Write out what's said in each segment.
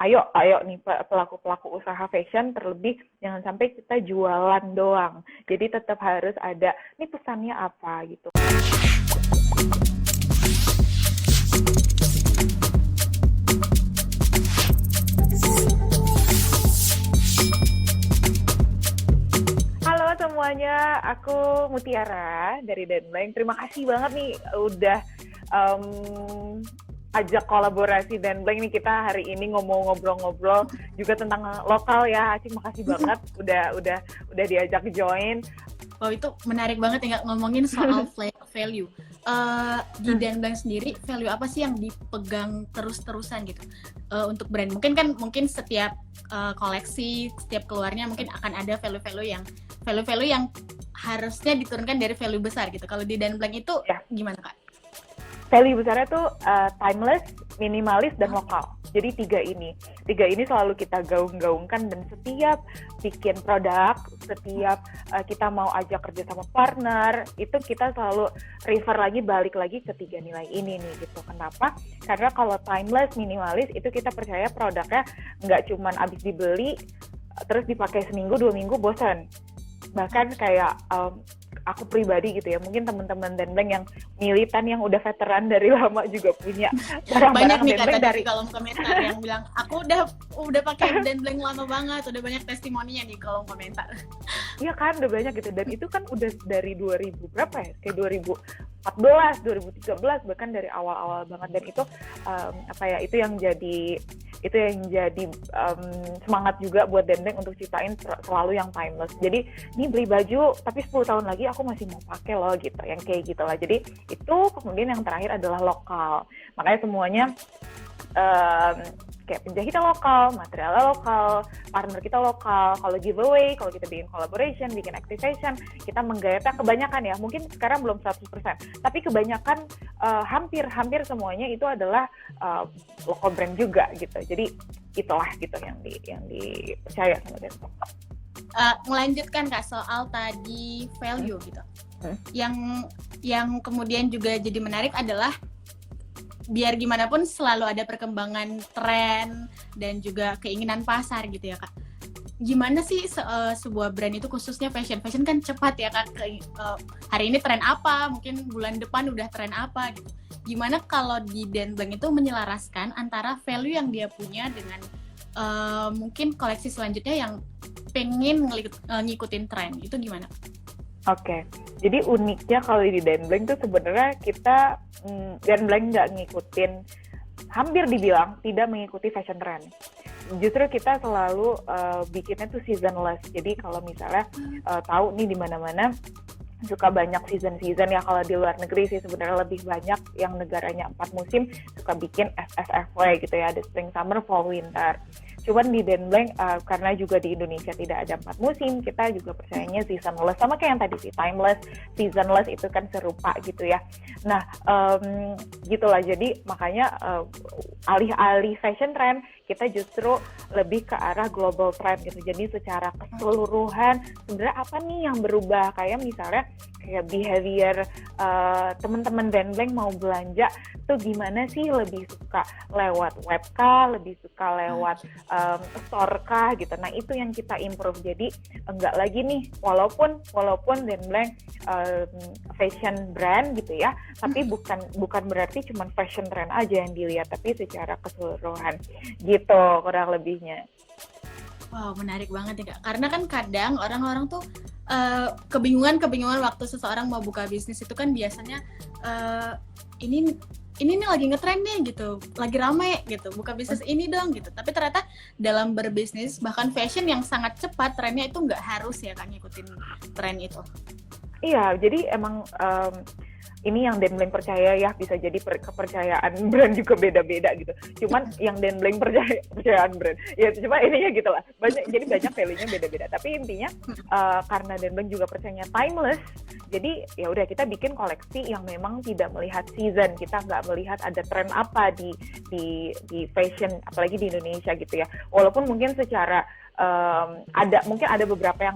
ayo nih pelaku-pelaku usaha fashion, terlebih jangan sampai kita jualan doang. Jadi tetap harus ada, nih pesannya apa gitu. Halo semuanya, aku Mutiara dari Denbleng. Terima kasih banget nih udah ajak kolaborasi Denbleng nih, kita hari ini ngobrol-ngobrol juga tentang lokal ya. Acik, makasih banget udah diajak join. Wow, itu menarik banget ya ngomongin soal value. Di Denbleng sendiri, value apa sih yang dipegang terus-terusan gitu untuk brand? Mungkin setiap koleksi, setiap keluarnya mungkin akan ada value-value yang harusnya diturunkan dari value besar gitu. Kalau di Denbleng itu gimana, Kak? Value besarnya tuh timeless, minimalis, dan lokal. Jadi tiga ini selalu kita gaung-gaungkan, dan setiap bikin produk, setiap kita mau ajak kerja sama partner, itu kita selalu balik lagi ke tiga nilai ini nih gitu. Kenapa? Karena kalau timeless, minimalis, itu kita percaya produknya nggak cuman abis dibeli terus dipakai seminggu 2 minggu bosan. Bahkan kayak aku pribadi gitu ya, mungkin teman-teman Denbleng yang militan, yang udah veteran dari lama juga punya banyak nih kata dari kolom komentar yang bilang aku udah pakai Denbleng lama banget, udah banyak testimoninya di kolom komentar. Iya kan, udah banyak gitu, dan itu kan udah dari 2000 berapa ya, kayak 2014, 2013, bahkan dari awal-awal banget. Dan itu itu yang jadi semangat juga buat Denbleng untuk ciptain selalu yang timeless. Jadi ini beli baju tapi 10 tahun lagi aku masih mau pakai loh gitu, yang kayak gitulah. Jadi itu. Kemudian yang terakhir adalah lokal, makanya semuanya kayak penjahitnya lokal, materialnya lokal, partner kita lokal. Kalau giveaway, kalau kita bikin collaboration, bikin activation, kita menggayatnya kebanyakan ya, mungkin sekarang belum 100%, tapi kebanyakan hampir semuanya itu adalah local brand juga gitu. Jadi itulah gitu yang dipercaya sama Denbleng. Melanjutkan Kak soal tadi value gitu. Yang kemudian juga jadi menarik adalah biar gimana pun selalu ada perkembangan tren dan juga keinginan pasar gitu ya Kak. Gimana sih sebuah brand itu, khususnya fashion kan cepat ya Kak, hari ini tren apa, mungkin bulan depan udah tren apa gitu. Gimana kalau di Denbleng itu menyelaraskan antara value yang dia punya dengan mungkin koleksi selanjutnya yang pengen ngikutin tren, itu gimana? Oke, jadi uniknya kalau di Denbleng tuh sebenarnya kita Denbleng nggak ngikutin, hampir dibilang tidak mengikuti fashion trend. Justru kita selalu bikinnya tuh seasonless. Jadi kalau misalnya tahu nih di mana-mana suka banyak season ya, kalau di luar negeri sih sebenarnya lebih banyak yang negaranya 4 musim suka bikin SSFW gitu ya, ada spring, summer, fall, winter. Cuman di Denbleng karena juga di Indonesia tidak ada 4 musim, kita juga percayanya seasonless, sama kayak yang tadi sih, timeless, seasonless itu kan serupa gitu ya. Nah gitulah, jadi makanya alih-alih fashion trend, kita justru lebih ke arah global trend gitu. Jadi secara keseluruhan sebenarnya apa nih yang berubah, kayak misalnya kayak behavior teman-teman Denbleng mau belanja tuh gimana sih, lebih suka lewat web kah, lebih suka lewat store kah gitu. Nah itu yang kita improve, jadi enggak lagi nih walaupun Denbleng fashion brand gitu ya, tapi bukan berarti cuma fashion trend aja yang dilihat, tapi secara keseluruhan gitu kurang lebihnya. Wow, menarik banget ya Kak. Karena kan kadang orang-orang tuh kebingungan waktu seseorang mau buka bisnis itu kan biasanya ini nih lagi ngetren nih gitu, lagi rame gitu, buka bisnis ini dong gitu. Tapi ternyata dalam berbisnis, bahkan fashion yang sangat cepat trennya itu nggak harus ya kan ngikutin tren itu. Iya, jadi emang ini yang Denbleng percaya ya, bisa jadi kepercayaan brand juga beda-beda gitu. Cuman yang Denbleng percayaan brand, ya cuma ininya gitulah. Jadi banyak value-nya beda-beda. Tapi intinya karena Denbleng juga percayanya timeless, jadi ya udah kita bikin koleksi yang memang tidak melihat season. Kita nggak melihat ada tren apa di fashion, apalagi di Indonesia gitu ya. Walaupun mungkin secara mungkin ada beberapa yang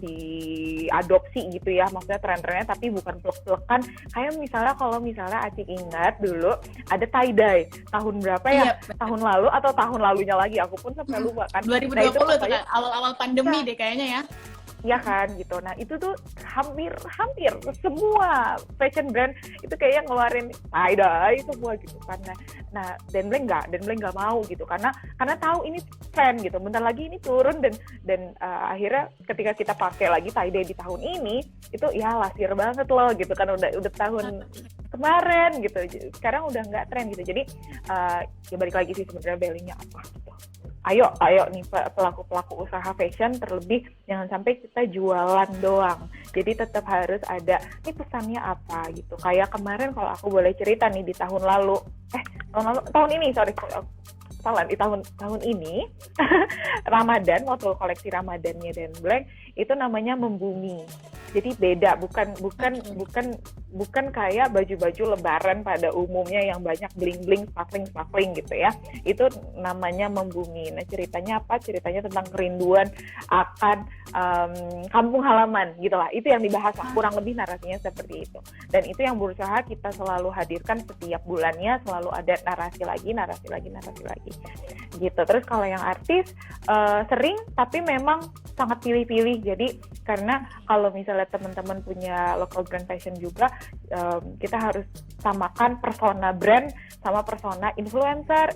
diadopsi gitu ya, maksudnya tren-trennya, tapi bukan plek-plekan. Kayak misalnya Aci ingat dulu ada tie-dye tahun berapa ya? Iya, tahun lalu atau tahun lalunya lagi, aku pun sampai lupa kan. 2020 nah, itu awal-awal pandemi deh kayaknya ya. Ya kan gitu. Nah itu tuh hampir semua fashion brand itu kayaknya ngeluarin tie-dye semua gitu kan. Nah Denblank nggak mau gitu karena tahu ini tren gitu. Bentar lagi ini turun dan akhirnya ketika kita pakai lagi tie-dye di tahun ini itu ya lasir banget loh gitu kan, udah tahun kemarin gitu. Sekarang udah nggak tren gitu. Jadi ya balik lagi sih sebenarnya value-nya apa gitu. Ayo nih pelaku usaha fashion, terlebih jangan sampai kita jualan doang. Jadi tetap harus ada nih pesannya apa gitu. Kayak kemarin kalau aku boleh cerita nih di tahun ini Ramadan, waktu koleksi Ramadannya Denblank itu namanya membumi. Jadi beda, bukan kayak baju-baju lebaran pada umumnya yang banyak bling-bling, sparkling gitu ya. Itu namanya membumi. Nah, ceritanya apa? Ceritanya tentang kerinduan akan kampung halaman gitu lah. Itu yang dibahas, kurang lebih narasinya seperti itu. Dan itu yang berusaha kita selalu hadirkan setiap bulannya, selalu ada narasi lagi gitu. Terus kalau yang artis sering, tapi memang sangat pilih-pilih. Jadi karena kalau misalnya teman-teman punya local brand fashion juga, kita harus samakan persona brand sama persona influencer,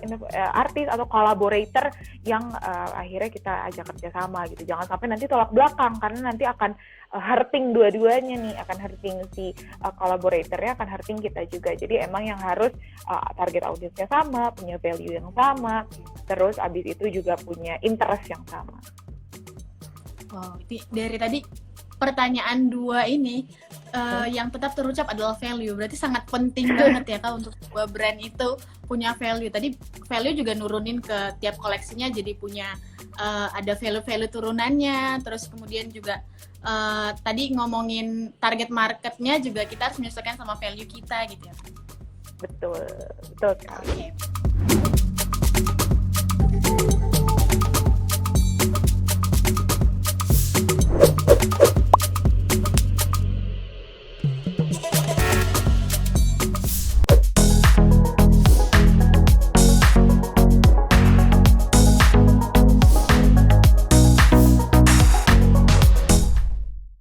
artis atau collaborator yang akhirnya kita ajak kerjasama gitu. Jangan sampai nanti tolak belakang, karena nanti akan hurting dua-duanya nih, akan hurting si collaboratornya, akan hurting kita juga. Jadi emang yang harus target audiensnya sama, punya value yang sama, terus abis itu juga punya interest yang sama. Wow, dari tadi pertanyaan 2 ini yang tetap terucap adalah value. Berarti sangat penting banget ya Kak untuk sebuah brand itu punya value. Tadi value juga nurunin ke tiap koleksinya, jadi punya ada value-value turunannya. Terus kemudian juga tadi ngomongin target marketnya juga kita harus menyesuaikan sama value kita gitu ya. Betul. Oke.